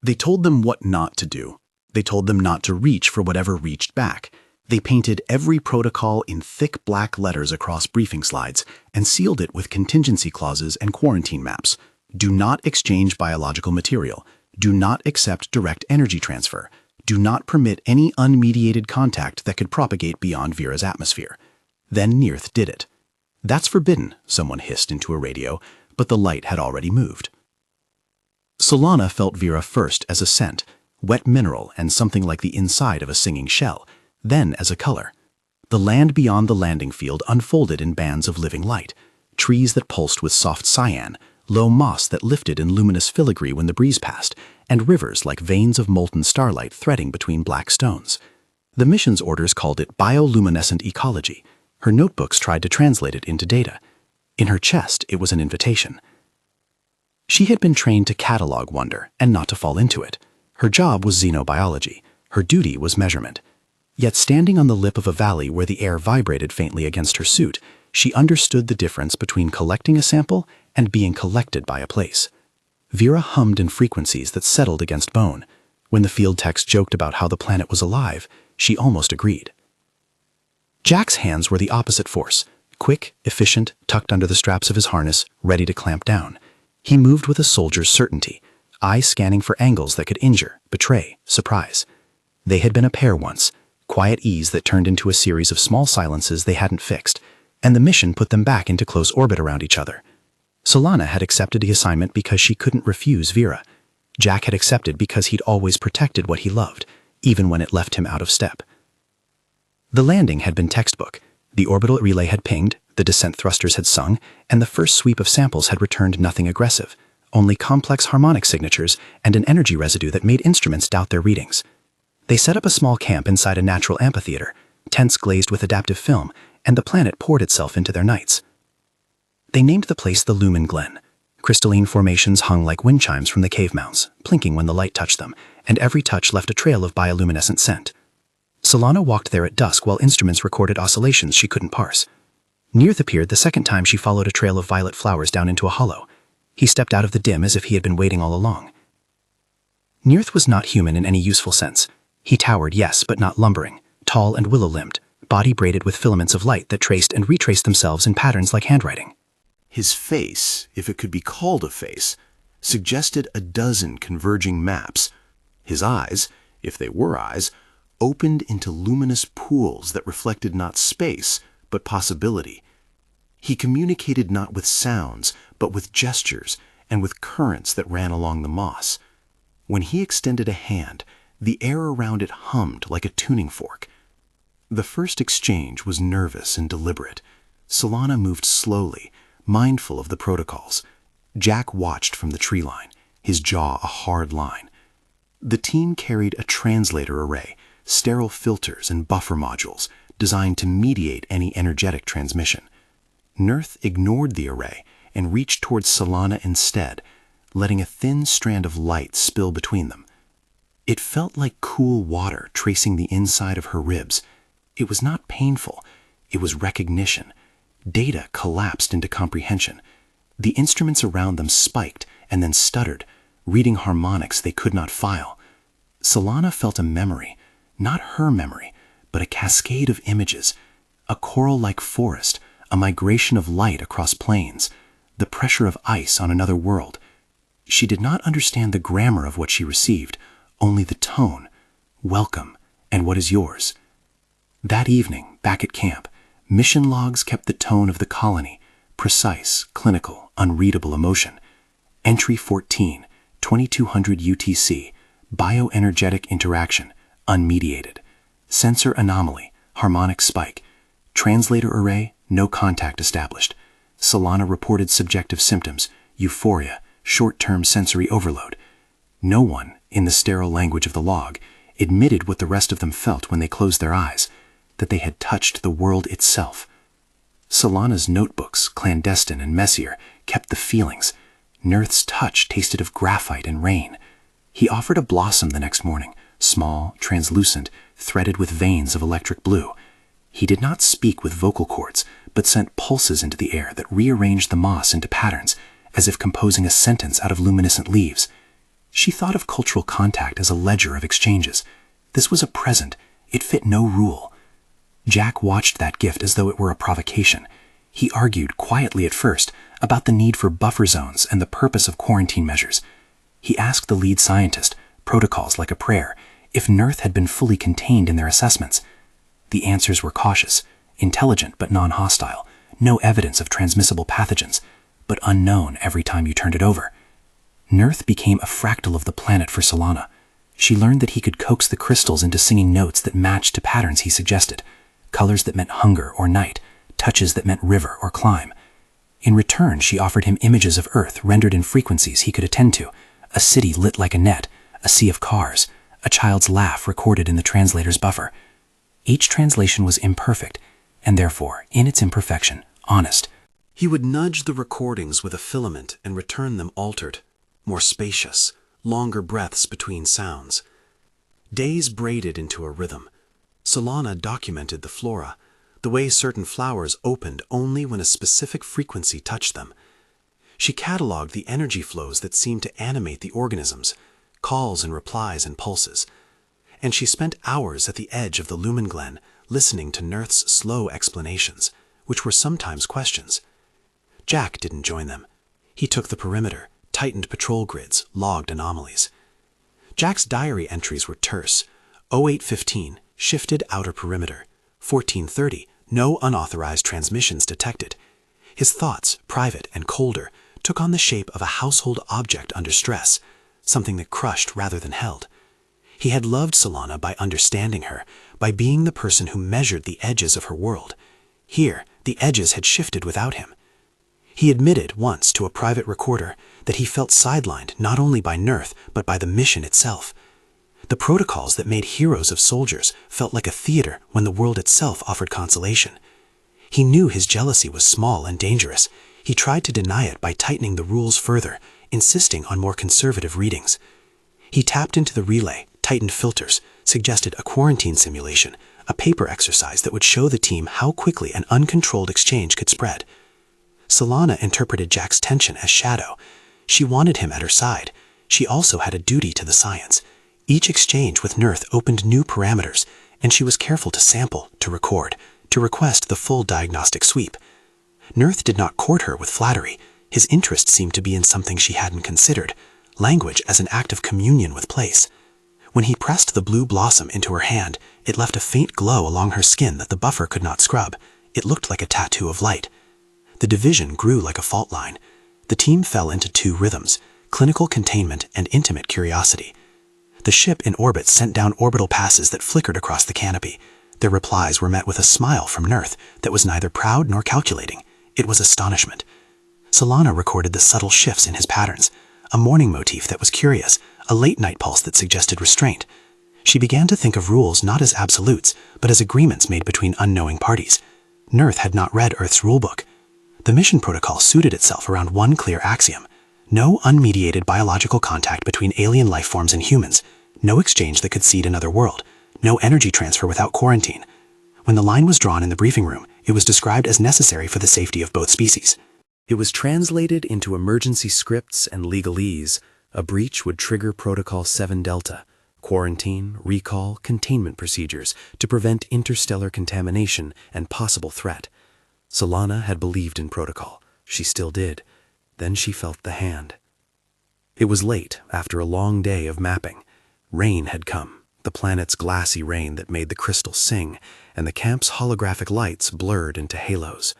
They told them what not to do. They told them not to reach for whatever reached back. They painted every protocol in thick black letters across briefing slides and sealed it with contingency clauses and quarantine maps. Do not exchange biological material. Do not accept direct energy transfer. Do not permit any unmediated contact that could propagate beyond Veera's atmosphere. Then Nirth did it. That's forbidden, someone hissed into a radio, but the light had already moved. Salana felt Veera first as a scent, wet mineral and something like the inside of a singing shell, then as a color. The land beyond the landing field unfolded in bands of living light, trees that pulsed with soft cyan, low moss that lifted in luminous filigree when the breeze passed, and rivers like veins of molten starlight threading between black stones. The mission's orders called it Bioluminescent Ecology. Her notebooks tried to translate it into data. In her chest, it was an invitation. She had been trained to catalog wonder and not to fall into it. Her job was xenobiology. Her duty was measurement. Yet standing on the lip of a valley where the air vibrated faintly against her suit, she understood the difference between collecting a sample and being collected by a place. Veera hummed in frequencies that settled against bone. When the field techs joked about how the planet was alive, she almost agreed. Jack's hands were the opposite force, quick, efficient, tucked under the straps of his harness, ready to clamp down. He moved with a soldier's certainty, eyes scanning for angles that could injure, betray, surprise. They had been a pair once, quiet ease that turned into a series of small silences they hadn't fixed, and the mission put them back into close orbit around each other. Salana had accepted the assignment because she couldn't refuse Veera. Jack had accepted because he'd always protected what he loved, even when it left him out of step. The landing had been textbook. The orbital relay had pinged, the descent thrusters had sung, and the first sweep of samples had returned nothing aggressive, only complex harmonic signatures and an energy residue that made instruments doubt their readings. They set up a small camp inside a natural amphitheater, tents glazed with adaptive film, and the planet poured itself into their nights. They named the place the Lumen Glen. Crystalline formations hung like wind chimes from the cave mounds, plinking when the light touched them, and every touch left a trail of bioluminescent scent. Salana walked there at dusk while instruments recorded oscillations she couldn't parse. Nirth appeared the second time she followed a trail of violet flowers down into a hollow. He stepped out of the dim as if he had been waiting all along. Nirth was not human in any useful sense. He towered, yes, but not lumbering, tall and willow-limbed, body braided with filaments of light that traced and retraced themselves in patterns like handwriting. His face, if it could be called a face, suggested a dozen converging maps. His eyes, if they were eyes, opened into luminous pools that reflected not space, but possibility. He communicated not with sounds, but with gestures and with currents that ran along the moss. When he extended a hand, the air around it hummed like a tuning fork. The first exchange was nervous and deliberate. Salana moved slowly, mindful of the protocols. Jack watched from the tree line, his jaw a hard line. The team carried a translator array, sterile filters and buffer modules designed to mediate any energetic transmission. Nirth ignored the array and reached towards Salana instead, letting a thin strand of light spill between them. It felt like cool water tracing the inside of her ribs. It was not painful. It was recognition. Data collapsed into comprehension. The instruments around them spiked and then stuttered, reading harmonics they could not file. Salana felt a memory, not her memory, but a cascade of images, a coral-like forest, a migration of light across plains, the pressure of ice on another world. She did not understand the grammar of what she received, only the tone, welcome, and what is yours. That evening, back at camp, mission logs kept the tone of the colony, precise, clinical, unreadable emotion. Entry 14, 2200 UTC, bioenergetic interaction, unmediated. Sensor anomaly, harmonic spike. Translator array, no contact established. Salana reported subjective symptoms, euphoria, short-term sensory overload. No one, in the sterile language of the log, admitted what the rest of them felt when they closed their eyes, that they had touched the world itself. Salana's notebooks, clandestine and messier, kept the feelings. Nirth's touch tasted of graphite and rain. He offered a blossom the next morning, small, translucent, threaded with veins of electric blue. He did not speak with vocal cords, but sent pulses into the air that rearranged the moss into patterns, as if composing a sentence out of luminescent leaves. She thought of cultural contact as a ledger of exchanges. This was a present. It fit no rule. Jack watched that gift as though it were a provocation. He argued, quietly at first, about the need for buffer zones and the purpose of quarantine measures. He asked the lead scientist, protocols like a prayer, if Nurth had been fully contained in their assessments. The answers were cautious, intelligent but non-hostile, no evidence of transmissible pathogens, but unknown every time you turned it over. Nurth became a fractal of the planet for Salana. She learned that he could coax the crystals into singing notes that matched to patterns he suggested, colors that meant hunger or night, touches that meant river or climb. In return, she offered him images of Earth rendered in frequencies he could attend to, a city lit like a net, a sea of cars, a child's laugh recorded in the translator's buffer. Each translation was imperfect, and therefore, in its imperfection, honest. He would nudge the recordings with a filament and return them altered, more spacious, longer breaths between sounds. Days braided into a rhythm. Salana documented the flora, the way certain flowers opened only when a specific frequency touched them. She cataloged the energy flows that seemed to animate the organisms, calls and replies and pulses. And she spent hours at the edge of the Lumen Glen listening to Nurth's slow explanations, which were sometimes questions. Jack didn't join them. He took the perimeter, tightened patrol grids, logged anomalies. Jack's diary entries were terse. 0815, shifted outer perimeter. 1430, no unauthorized transmissions detected. His thoughts, private and colder, took on the shape of a household object under stress, something that crushed rather than held. He had loved Salana by understanding her, by being the person who measured the edges of her world. Here, the edges had shifted without him. He admitted once to a private recorder that he felt sidelined not only by Nurth, but by the mission itself. The protocols that made heroes of soldiers felt like a theater when the world itself offered consolation. He knew his jealousy was small and dangerous. He tried to deny it by tightening the rules further, insisting on more conservative readings. He tapped into the relay, tightened filters, suggested a quarantine simulation, a paper exercise that would show the team how quickly an uncontrolled exchange could spread. Salana interpreted Jack's tension as shadow. She wanted him at her side. She also had a duty to the science. Each exchange with Nurth opened new parameters, and she was careful to sample, to record, to request the full diagnostic sweep. Nurth did not court her with flattery. His interest seemed to be in something she hadn't considered, language as an act of communion with place. When he pressed the blue blossom into her hand, it left a faint glow along her skin that the buffer could not scrub. It looked like a tattoo of light. The division grew like a fault line. The team fell into two rhythms, clinical containment and intimate curiosity. The ship in orbit sent down orbital passes that flickered across the canopy. Their replies were met with a smile from Nurth that was neither proud nor calculating. It was astonishment. Salana recorded the subtle shifts in his patterns, a morning motif that was curious, a late-night pulse that suggested restraint. She began to think of rules not as absolutes, but as agreements made between unknowing parties. Nurth had not read Earth's rulebook. The mission protocol suited itself around one clear axiom: no unmediated biological contact between alien life forms and humans, no exchange that could seed another world, no energy transfer without quarantine. When the line was drawn in the briefing room, it was described as necessary for the safety of both species. It was translated into emergency scripts and legalese. A breach would trigger Protocol 7 Delta, quarantine, recall, containment procedures to prevent interstellar contamination and possible threat. Salana had believed in protocol. She still did. Then she felt the hand. It was late, after a long day of mapping. Rain had come, the planet's glassy rain that made the crystals sing, and the camp's holographic lights blurred into halos.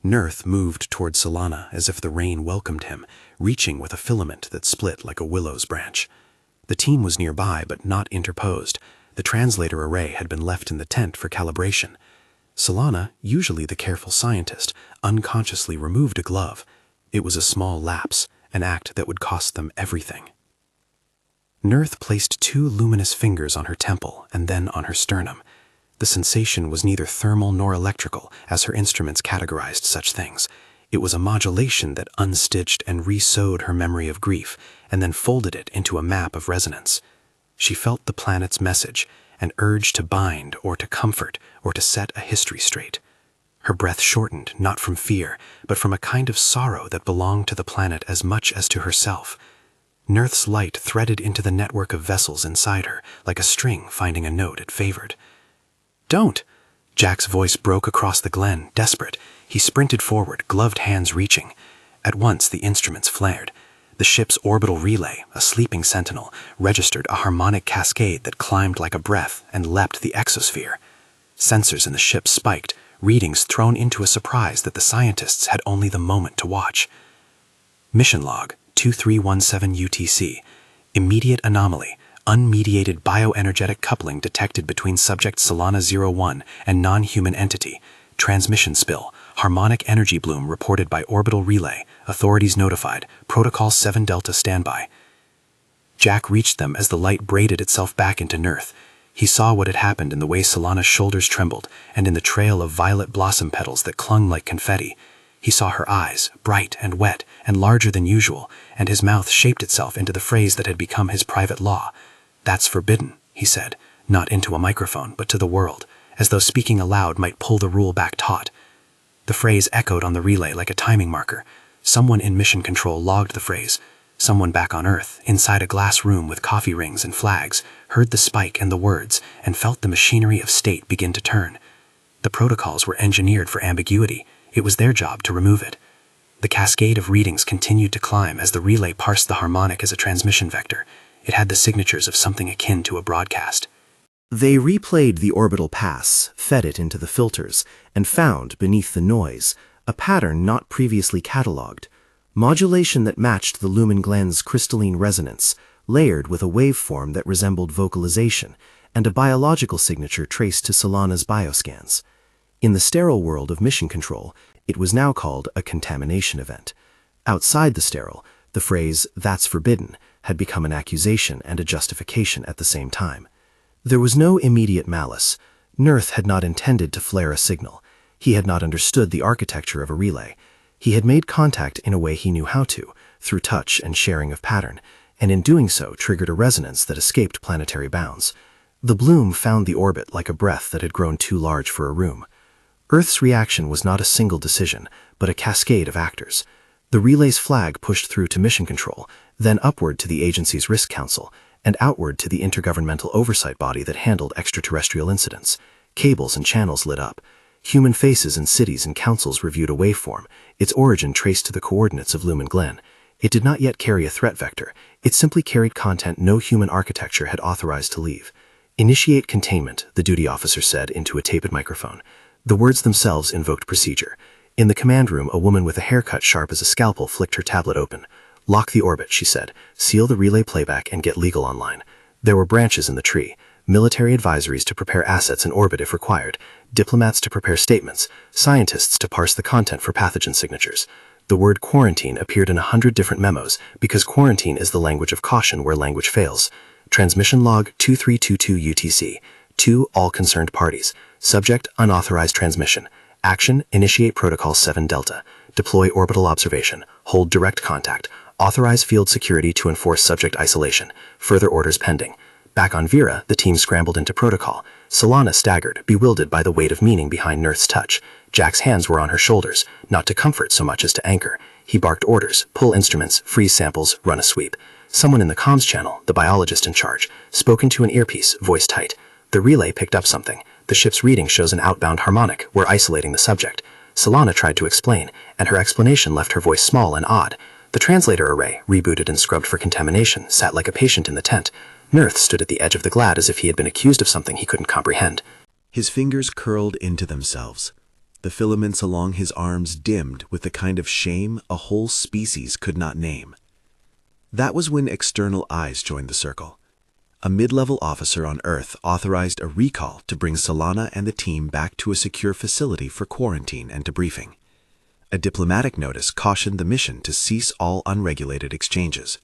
Nurth moved toward Salana as if the rain welcomed him, reaching with a filament that split like a willow's branch. The team was nearby, but not interposed. The translator array had been left in the tent for calibration. Salana, usually the careful scientist, unconsciously removed a glove. It was a small lapse, an act that would cost them everything. Nurth placed 2 luminous fingers on her temple and then on her sternum. The sensation was neither thermal nor electrical, as her instruments categorized such things. It was a modulation that unstitched and re-sewed her memory of grief, and then folded it into a map of resonance. She felt the planet's message, an urge to bind or to comfort or to set a history straight. Her breath shortened, not from fear, but from a kind of sorrow that belonged to the planet as much as to herself. Nurth's light threaded into the network of vessels inside her, like a string finding a note it favored. "Don't!" Jack's voice broke across the glen, desperate. He sprinted forward, gloved hands reaching. At once the instruments flared. The ship's orbital relay, a sleeping sentinel, registered a harmonic cascade that climbed like a breath and leapt the exosphere. Sensors in the ship spiked, readings thrown into a surprise that the scientists had only the moment to watch. Mission log 2317 UTC. Immediate anomaly. Unmediated bioenergetic coupling detected between subject Salana 01 and non-human entity. Transmission spill. Harmonic energy bloom reported by orbital relay. Authorities notified. Protocol 7 Delta standby. Jack reached them as the light braided itself back into Nurth. He saw what had happened in the way Salana's shoulders trembled and in the trail of violet blossom petals that clung like confetti. He saw her eyes, bright and wet and larger than usual, and his mouth shaped itself into the phrase that had become his private law. "That's forbidden," he said, not into a microphone, but to the world, as though speaking aloud might pull the rule back taut. The phrase echoed on the relay like a timing marker. Someone in mission control logged the phrase. Someone back on Earth, inside a glass room with coffee rings and flags, heard the spike and the words and felt the machinery of state begin to turn. The protocols were engineered for ambiguity. It was their job to remove it. The cascade of readings continued to climb as the relay parsed the harmonic as a transmission vector. It had the signatures of something akin to a broadcast. They replayed the orbital pass, fed it into the filters, and found, beneath the noise, a pattern not previously catalogued. Modulation that matched the lumen gland's crystalline resonance, layered with a waveform that resembled vocalization, and a biological signature traced to Salana's bioscans. In the sterile world of mission control, it was now called a contamination event. Outside the sterile, the phrase, "that's forbidden," had become an accusation and a justification at the same time. There was no immediate malice. Nurth had not intended to flare a signal. He had not understood the architecture of a relay. He had made contact in a way he knew how to, through touch and sharing of pattern, and in doing so triggered a resonance that escaped planetary bounds. The bloom found the orbit like a breath that had grown too large for a room. Earth's reaction was not a single decision, but a cascade of actors. The relay's flag pushed through to mission control, then upward to the agency's risk council, and outward to the intergovernmental oversight body that handled extraterrestrial incidents. Cables and channels lit up. Human faces in cities and councils reviewed a waveform, its origin traced to the coordinates of Lumen Glen. It did not yet carry a threat vector. It simply carried content no human architecture had authorized to leave. "Initiate containment," the duty officer said into a taped microphone. The words themselves invoked procedure. In the command room, a woman with a haircut sharp as a scalpel flicked her tablet open. "Lock the orbit," she said. "Seal the relay playback and get legal online." There were branches in the tree. Military advisories to prepare assets in orbit if required, diplomats to prepare statements, scientists to parse the content for pathogen signatures. The word quarantine appeared in 100 different memos because quarantine is the language of caution where language fails. Transmission log 2322 UTC. 2 all concerned parties. Subject unauthorized transmission. Action initiate protocol 7 Delta. Deploy orbital observation. Hold direct contact. Authorize field security to enforce subject isolation. Further orders pending. Back on Veera, the team scrambled into protocol. Salana staggered, bewildered by the weight of meaning behind Nurth's touch. Jack's hands were on her shoulders, not to comfort so much as to anchor. He barked orders, pull instruments, freeze samples, run a sweep. Someone in the comms channel, the biologist in charge, spoke into an earpiece, voice tight. The relay picked up something. The ship's reading shows an outbound harmonic. We're isolating the subject. Salana tried to explain, and her explanation left her voice small and odd. The translator array, rebooted and scrubbed for contamination, sat like a patient in the tent. Nurth stood at the edge of the glad as if he had been accused of something he couldn't comprehend. His fingers curled into themselves. The filaments along his arms dimmed with the kind of shame a whole species could not name. That was when external eyes joined the circle. A mid-level officer on Earth authorized a recall to bring Salana and the team back to a secure facility for quarantine and debriefing. A diplomatic notice cautioned the mission to cease all unregulated exchanges.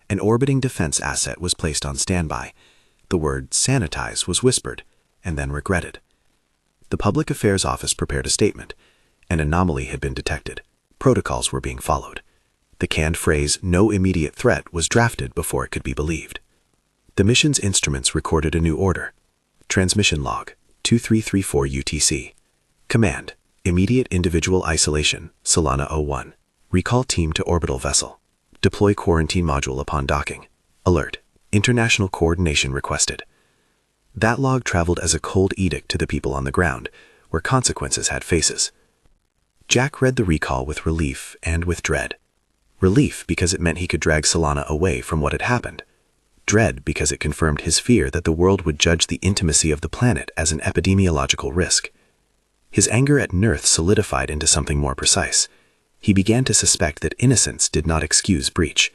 An orbiting defense asset was placed on standby. The word sanitize was whispered, and then regretted. The Public Affairs Office prepared a statement. An anomaly had been detected. Protocols were being followed. The canned phrase, "no immediate threat," was drafted before it could be believed. The mission's instruments recorded a new order. Transmission log, 2334 UTC. Command, immediate individual isolation, Salana 01. Recall team to orbital vessel. Deploy quarantine module upon docking. Alert. International coordination requested. That log traveled as a cold edict to the people on the ground, where consequences had faces. Jack read the recall with relief and with dread. Relief because it meant he could drag Salana away from what had happened. Dread because it confirmed his fear that the world would judge the intimacy of the planet as an epidemiological risk. His anger at Nurth solidified into something more precise. He began to suspect that innocence did not excuse breach.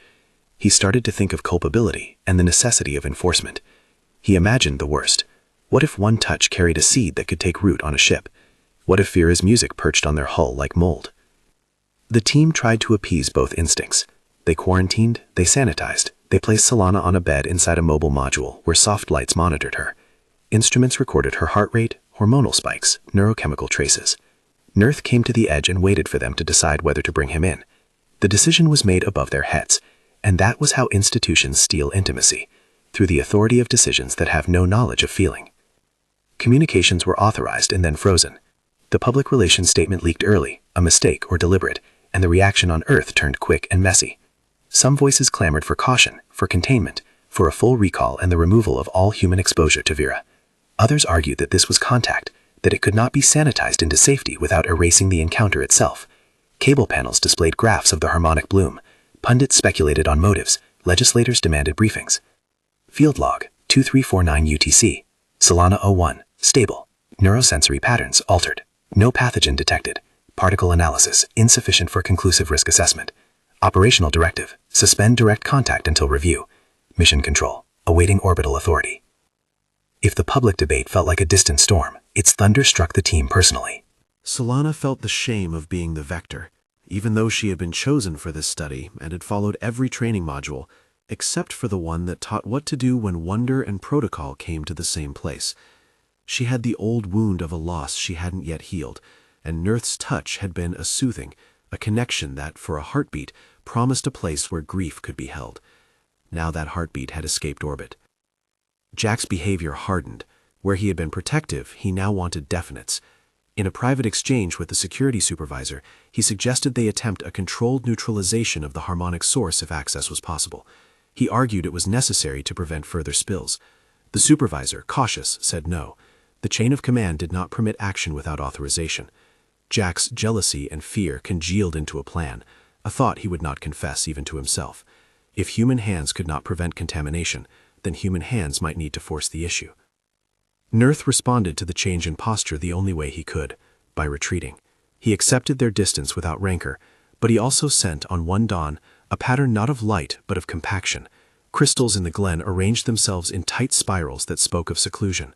He started to think of culpability and the necessity of enforcement. He imagined the worst. What if one touch carried a seed that could take root on a ship? What if Veera's music perched on their hull like mold? The team tried to appease both instincts. They quarantined, they sanitized, they placed Salana on a bed inside a mobile module where soft lights monitored her. Instruments recorded her heart rate, hormonal spikes, neurochemical traces. Nurth came to the edge and waited for them to decide whether to bring him in. The decision was made above their heads, and that was how institutions steal intimacy, through the authority of decisions that have no knowledge of feeling. Communications were authorized and then frozen. The public relations statement leaked early, a mistake or deliberate, and the reaction on Earth turned quick and messy. Some voices clamored for caution, for containment, for a full recall and the removal of all human exposure to Veera. Others argued that this was contact, that it could not be sanitized into safety without erasing the encounter itself. Cable panels displayed graphs of the harmonic bloom. Pundits speculated on motives. Legislators demanded briefings. Field log, 2349 UTC. Salana 01, stable. Neurosensory patterns altered. No pathogen detected. Particle analysis, insufficient for conclusive risk assessment. Operational directive, suspend direct contact until review. Mission control, awaiting orbital authority. If the public debate felt like a distant storm, its thunder struck the team personally. Salana felt the shame of being the vector, even though she had been chosen for this study and had followed every training module, except for the one that taught what to do when wonder and protocol came to the same place. She had the old wound of a loss she hadn't yet healed, and Nurth's touch had been a soothing, a connection that, for a heartbeat, promised a place where grief could be held. Now that heartbeat had escaped orbit. Jack's behavior hardened. Where he had been protective, he now wanted definites. In a private exchange with the security supervisor, he suggested they attempt a controlled neutralization of the harmonic source if access was possible. He argued it was necessary to prevent further spills. The supervisor, cautious, said no. The chain of command did not permit action without authorization. Jack's jealousy and fear congealed into a plan, a thought he would not confess even to himself. If human hands could not prevent contamination, then human hands might need to force the issue. Nurth responded to the change in posture the only way he could, by retreating. He accepted their distance without rancor, but he also sent, on one dawn, a pattern not of light but of compaction. Crystals in the glen arranged themselves in tight spirals that spoke of seclusion.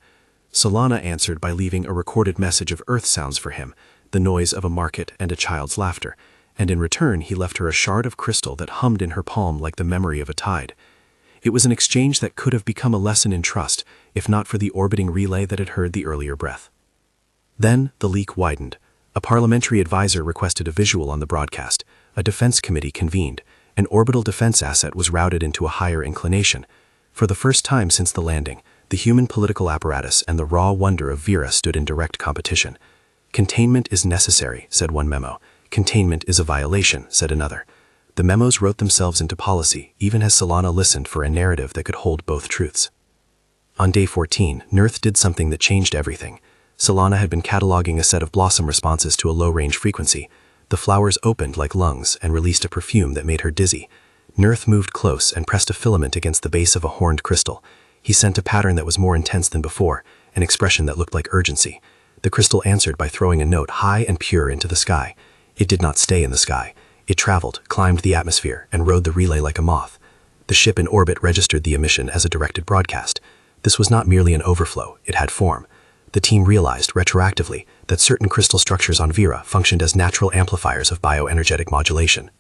Salana answered by leaving a recorded message of earth sounds for him, the noise of a market and a child's laughter, and in return he left her a shard of crystal that hummed in her palm like the memory of a tide. It was an exchange that could have become a lesson in trust, if not for the orbiting relay that had heard the earlier breath. Then the leak widened. A parliamentary advisor requested a visual on the broadcast. A defense committee convened. An orbital defense asset was routed into a higher inclination. For the first time since the landing, the human political apparatus and the raw wonder of Veera stood in direct competition. Containment is necessary, said one memo. Containment is a violation, said another. The memos wrote themselves into policy, even as Salana listened for a narrative that could hold both truths. On day 14, Nurth did something that changed everything. Salana had been cataloging a set of blossom responses to a low-range frequency. The flowers opened like lungs and released a perfume that made her dizzy. Nurth moved close and pressed a filament against the base of a horned crystal. He sent a pattern that was more intense than before, an expression that looked like urgency. The crystal answered by throwing a note high and pure into the sky. It did not stay in the sky. It traveled, climbed the atmosphere, and rode the relay like a moth. The ship in orbit registered the emission as a directed broadcast. This was not merely an overflow, it had form. The team realized, retroactively, that certain crystal structures on Veera functioned as natural amplifiers of bioenergetic modulation.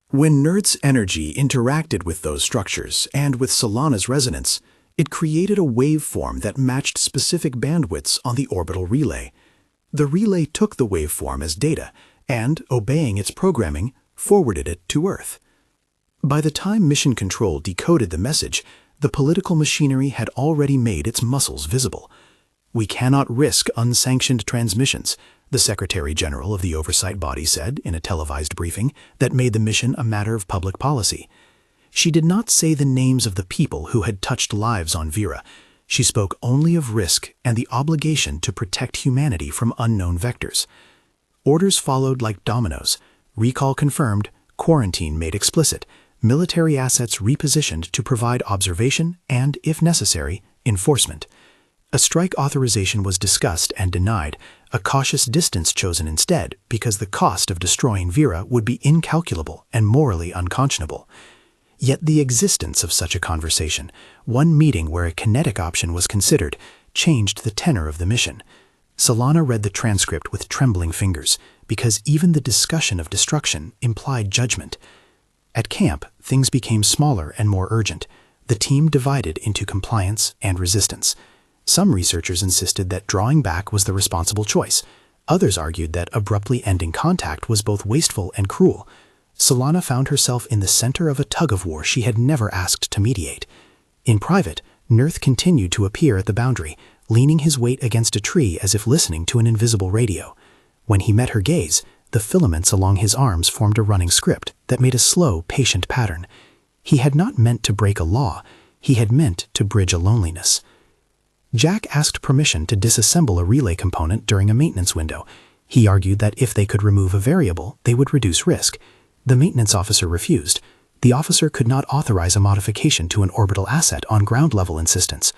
When Nurth's energy interacted with those structures and with Salana's resonance, it created a waveform that matched specific bandwidths on the orbital relay. The relay took the waveform as data and, obeying its programming, forwarded it to Earth. By the time Mission Control decoded the message, the political machinery had already made its muscles visible. "We cannot risk unsanctioned transmissions," the Secretary General of the oversight body said in a televised briefing that made the mission a matter of public policy. She did not say the names of the people who had touched lives on Veera. She spoke only of risk and the obligation to protect humanity from unknown vectors. Orders followed like dominoes. Recall confirmed, quarantine made explicit, military assets repositioned to provide observation and, if necessary, enforcement. A strike authorization was discussed and denied, a cautious distance chosen instead because the cost of destroying Veera would be incalculable and morally unconscionable. Yet the existence of such a conversation, one meeting where a kinetic option was considered, changed the tenor of the mission. Salana read the transcript with trembling fingers, because even the discussion of destruction implied judgment. At camp, things became smaller and more urgent. The team divided into compliance and resistance. Some researchers insisted that drawing back was the responsible choice. Others argued that abruptly ending contact was both wasteful and cruel. Salana found herself in the center of a tug-of-war she had never asked to mediate. In private, Nirth continued to appear at the boundary, leaning his weight against a tree as if listening to an invisible radio. When he met her gaze, the filaments along his arms formed a running script that made a slow, patient pattern. He had not meant to break a law. He had meant to bridge a loneliness. Jack asked permission to disassemble a relay component during a maintenance window. He argued that if they could remove a variable, they would reduce risk. The maintenance officer refused. The officer could not authorize a modification to an orbital asset on ground-level insistence.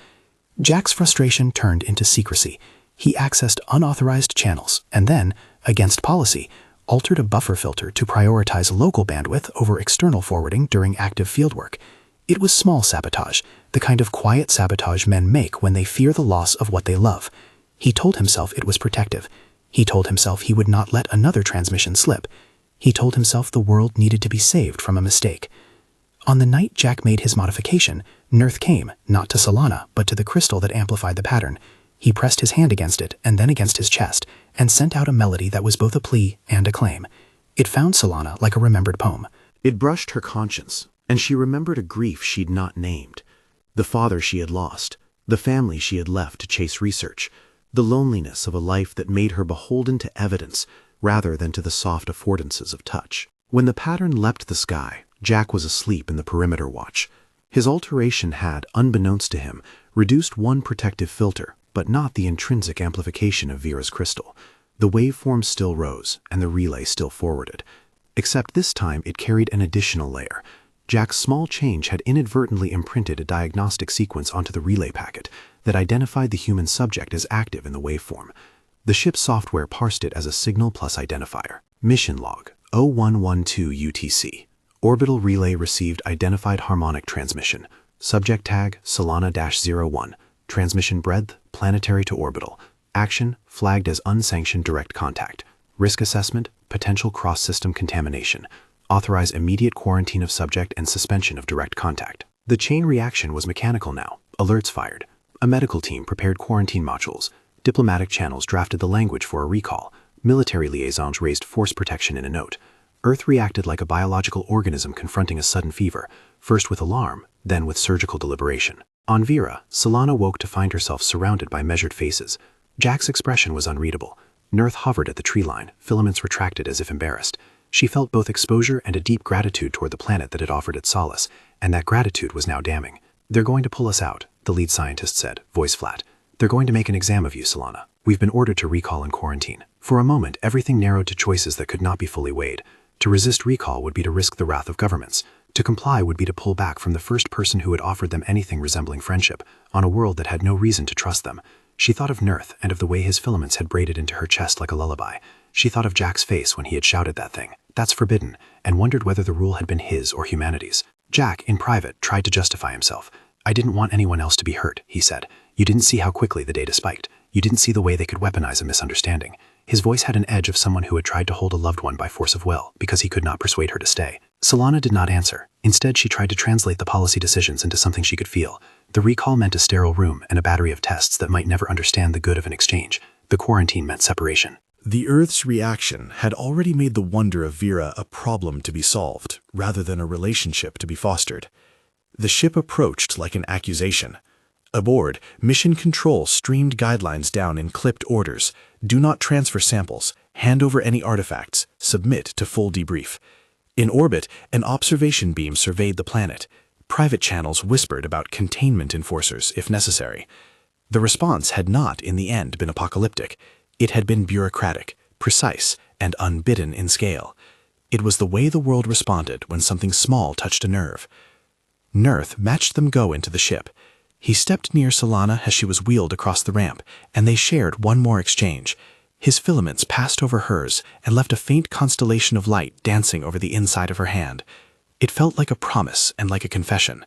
Jack's frustration turned into secrecy. He accessed unauthorized channels and then, against policy, altered a buffer filter to prioritize local bandwidth over external forwarding during active fieldwork. It was small sabotage, the kind of quiet sabotage men make when they fear the loss of what they love. He told himself it was protective. He told himself he would not let another transmission slip. He told himself the world needed to be saved from a mistake. On the night Jack made his modification, Nirth came, not to Salana, but to the crystal that amplified the pattern. He pressed his hand against it and then against his chest, and sent out a melody that was both a plea and a claim. It found Salana like a remembered poem. It brushed her conscience, and she remembered a grief she'd not named. The father she had lost, the family she had left to chase research, the loneliness of a life that made her beholden to evidence rather than to the soft affordances of touch. When the pattern leapt the sky, Jack was asleep in the perimeter watch. His alteration had, unbeknownst to him, reduced one protective filter, but not the intrinsic amplification of Veera's crystal. The waveform still rose, and the relay still forwarded. Except this time it carried an additional layer. Jack's small change had inadvertently imprinted a diagnostic sequence onto the relay packet that identified the human subject as active in the waveform. The ship's software parsed it as a signal plus identifier. Mission log 0112 UTC. Orbital relay received identified harmonic transmission. Subject tag Salana-01. Transmission breadth planetary to orbital. Action flagged as unsanctioned direct contact. Risk assessment potential cross-system contamination. Authorize immediate quarantine of subject and suspension of direct contact. The chain reaction was mechanical now. Alerts fired. A medical team prepared quarantine modules. Diplomatic channels drafted the language for a recall. Military liaisons raised force protection in a note. Earth reacted like a biological organism confronting a sudden fever, first with alarm, then with surgical deliberation. On Veera, Salana woke to find herself surrounded by measured faces. Jack's expression was unreadable. Nirth hovered at the tree line, filaments retracted as if embarrassed. She felt both exposure and a deep gratitude toward the planet that had offered it solace, and that gratitude was now damning. "They're going to pull us out," the lead scientist said, voice flat. "They're going to make an exam of you, Salana. We've been ordered to recall and quarantine." For a moment, everything narrowed to choices that could not be fully weighed. To resist recall would be to risk the wrath of governments. To comply would be to pull back from the first person who had offered them anything resembling friendship, on a world that had no reason to trust them. She thought of Nirth and of the way his filaments had braided into her chest like a lullaby. She thought of Jack's face when he had shouted that thing, "That's forbidden," and wondered whether the rule had been his or humanity's. Jack, in private, tried to justify himself. "I didn't want anyone else to be hurt," he said. "You didn't see how quickly the data spiked. You didn't see the way they could weaponize a misunderstanding." His voice had an edge of someone who had tried to hold a loved one by force of will, because he could not persuade her to stay. Salana did not answer. Instead, she tried to translate the policy decisions into something she could feel. The recall meant a sterile room and a battery of tests that might never understand the good of an exchange. The quarantine meant separation. The Earth's reaction had already made the wonder of Veera a problem to be solved, rather than a relationship to be fostered. The ship approached like an accusation. Aboard, Mission Control streamed guidelines down in clipped orders. Do not transfer samples. Hand over any artifacts. Submit to full debrief. In orbit, an observation beam surveyed the planet. Private channels whispered about containment enforcers if necessary. The response had not, in the end, been apocalyptic. It had been bureaucratic, precise, and unbidden in scale. It was the way the world responded when something small touched a nerve. Nerth matched them go into the ship. He stepped near Salana as she was wheeled across the ramp, and they shared one more exchange. His filaments passed over hers and left a faint constellation of light dancing over the inside of her hand. It felt like a promise and like a confession.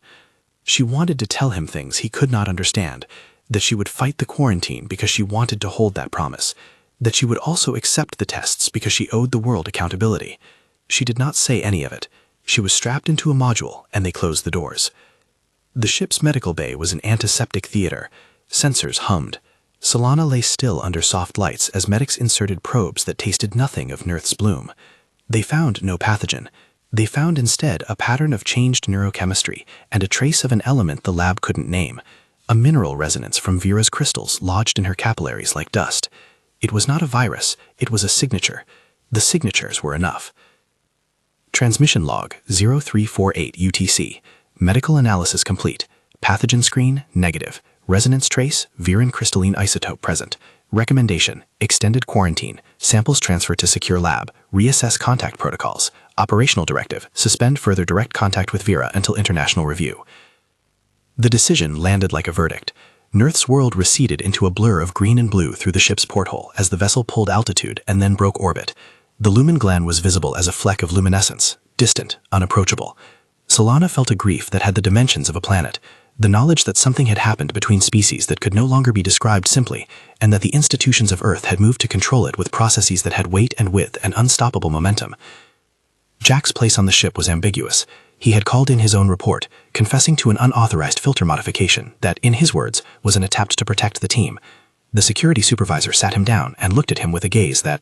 She wanted to tell him things he could not understand, that she would fight the quarantine because she wanted to hold that promise, that she would also accept the tests because she owed the world accountability. She did not say any of it. She was strapped into a module, and they closed the doors. The ship's medical bay was an antiseptic theater. Sensors hummed. Salana lay still under soft lights as medics inserted probes that tasted nothing of Nerth's bloom. They found no pathogen. They found instead a pattern of changed neurochemistry and a trace of an element the lab couldn't name, a mineral resonance from Veera's crystals lodged in her capillaries like dust. It was not a virus, it was a signature. The signatures were enough. Transmission log 0348 UTC. Medical analysis complete. Pathogen screen negative. Resonance trace, Veeran crystalline isotope present. Recommendation, extended quarantine, samples transferred to secure lab, reassess contact protocols. Operational directive, suspend further direct contact with Veera until international review. The decision landed like a verdict. Nerth's world receded into a blur of green and blue through the ship's porthole as the vessel pulled altitude and then broke orbit. The lumen gland was visible as a fleck of luminescence, distant, unapproachable. Salana felt a grief that had the dimensions of a planet. The knowledge that something had happened between species that could no longer be described simply, and that the institutions of Earth had moved to control it with processes that had weight and width and unstoppable momentum. Jack's place on the ship was ambiguous. He had called in his own report, confessing to an unauthorized filter modification that, in his words, was an attempt to protect the team. The security supervisor sat him down and looked at him with a gaze that